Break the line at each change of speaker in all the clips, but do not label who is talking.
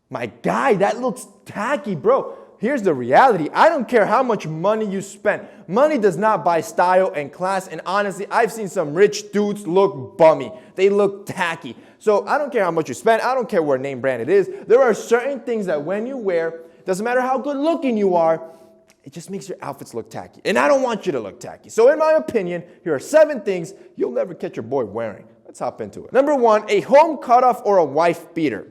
My guy, that looks tacky, bro. Here's the reality. I don't care how much money you spend. Money does not buy style and class. And honestly, I've seen some rich dudes look bummy. They look tacky. So I don't care how much you spend. I don't care what name brand it is. There are certain things that when you wear, doesn't matter how good looking you are, it just makes your outfits look tacky. And I don't want you to look tacky. So in my opinion, here are 7 things you'll never catch your boy wearing. Let's hop into it. Number 1, a home cutoff or a wife beater.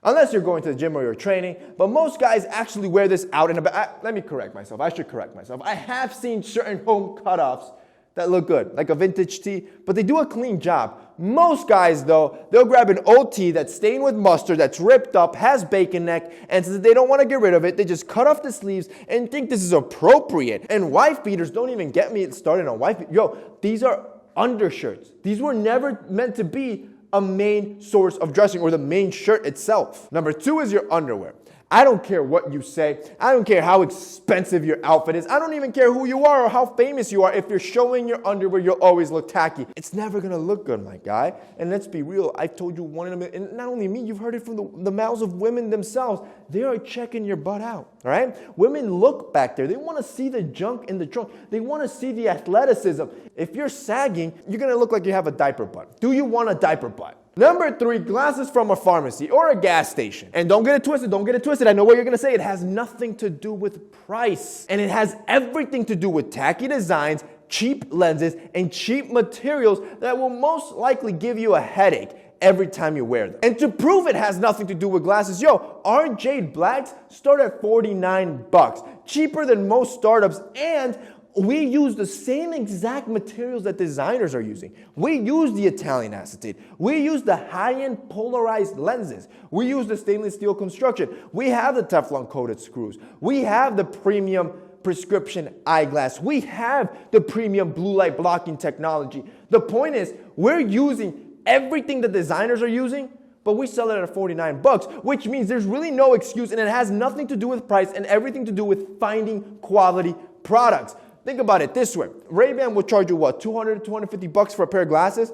Unless you're going to the gym or you're training, but most guys actually wear this out and about. Let me correct myself. I should correct myself. I have seen certain home cutoffs that look good, like a vintage tee, but they do a clean job. Most guys, though, they'll grab an old tee that's stained with mustard, that's ripped up, has bacon neck, and since they don't want to get rid of it, they just cut off the sleeves and think this is appropriate. And wife beaters, don't even get me started on wife beaters. Yo, these are undershirts. These were never meant to be a main source of dressing or the main shirt itself. Number 2 is your underwear. I don't care what you say. I don't care how expensive your outfit is. I don't even care who you are or how famous you are. If you're showing your underwear, you'll always look tacky. It's never gonna look good, my guy. And let's be real, I've told you one in a million, and not only me, you've heard it from the mouths of women themselves. They are checking your butt out, all right? Women look back there. They wanna see the junk in the trunk. They wanna see the athleticism. If you're sagging, you're gonna look like you have a diaper butt. Do you want a diaper butt? Number 3, glasses from a pharmacy or a gas station. And don't get it twisted, don't get it twisted. I know what you're gonna say. It has nothing to do with price. And it has everything to do with tacky designs, cheap lenses, and cheap materials that will most likely give you a headache every time you wear them. And to prove it has nothing to do with glasses, yo, our Jade Blacks start at $49, cheaper than most startups, and we use the same exact materials that designers are using. We use the Italian acetate. We use the high-end polarized lenses. We use the stainless steel construction. We have the Teflon coated screws. We have the premium prescription eyeglass. We have the premium blue light blocking technology. The point is, we're using everything the designers are using, but we sell it at $49, which means there's really no excuse, and it has nothing to do with price and everything to do with finding quality products. Think about it this way. Ray-Ban will charge you what, $200, $250 for a pair of glasses?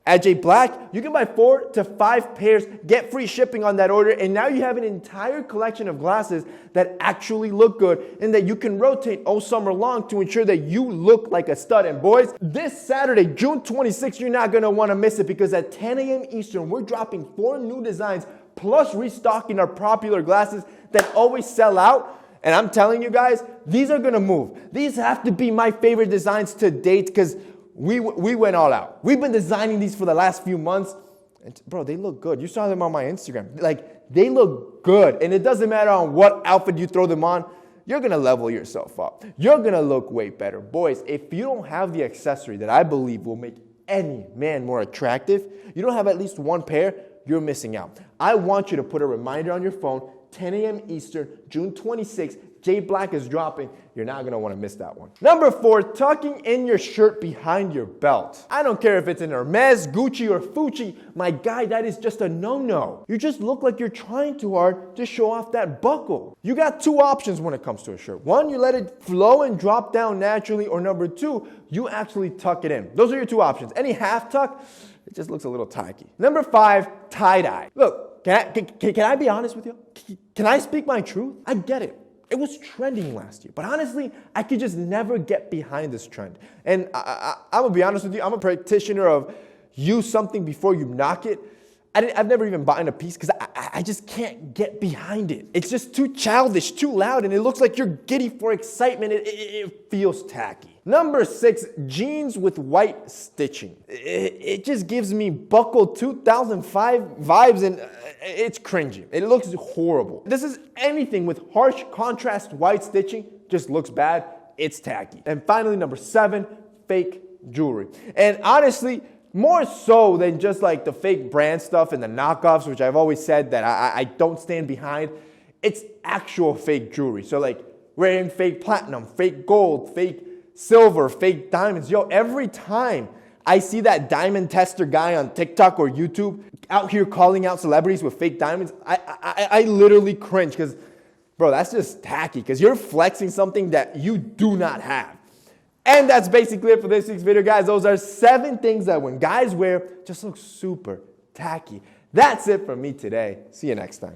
At Jade Black, you can buy 4 to 5 pairs, get free shipping on that order, and now you have an entire collection of glasses that actually look good and that you can rotate all summer long to ensure that you look like a stud. And boys, this Saturday, June 26th, you're not gonna wanna miss it because at 10 a.m. Eastern, we're dropping 4 new designs plus restocking our popular glasses that always sell out. And I'm telling you guys, these are gonna move. These have to be my favorite designs to date because we went all out. We've been designing these for the last few months. And bro, they look good. You saw them on my Instagram. Like, they look good. And it doesn't matter on what outfit you throw them on, you're gonna level yourself up. You're gonna look way better. Boys, if you don't have the accessory that I believe will make any man more attractive, you don't have at least one pair, you're missing out. I want you to put a reminder on your phone, 10 a.m. Eastern, June 26th, Jade Black is dropping. You're not gonna wanna miss that one. Number 4, tucking in your shirt behind your belt. I don't care if it's in Hermes, Gucci, or Fucci. My guy, that is just a no-no. You just look like you're trying too hard to show off that buckle. You got 2 options when it comes to a shirt. 1, you let it flow and drop down naturally, or number 2, you actually tuck it in. Those are your 2 options. Any half tuck, it just looks a little tacky. Number 5, tie-dye. Look, can I be honest with you? Can I speak my truth? I get it. It was trending last year. But honestly, I could just never get behind this trend. And I'm going to be honest with you, I'm a practitioner of use something before you knock it. I've never even bought in a piece because I just can't get behind it. It's just too childish, too loud, and it looks like you're giddy for excitement. It feels tacky. Number 6, jeans with white stitching. It just gives me Buckle 2005 vibes, and it's cringy. It looks horrible. This is anything with harsh contrast white stitching, just looks bad. It's tacky. And finally, number 7, fake jewelry. And honestly, more so than just like the fake brand stuff and the knockoffs, which I've always said that I don't stand behind, it's actual fake jewelry. So like wearing fake platinum, fake gold, fake silver, fake diamonds. Yo, every time I see that diamond tester guy on TikTok or YouTube out here calling out celebrities with fake diamonds, I literally cringe because, bro, that's just tacky because you're flexing something that you do not have. And that's basically it for this week's video, guys. Those are 7 things that when guys wear just look super tacky. That's it from me today. See you next time.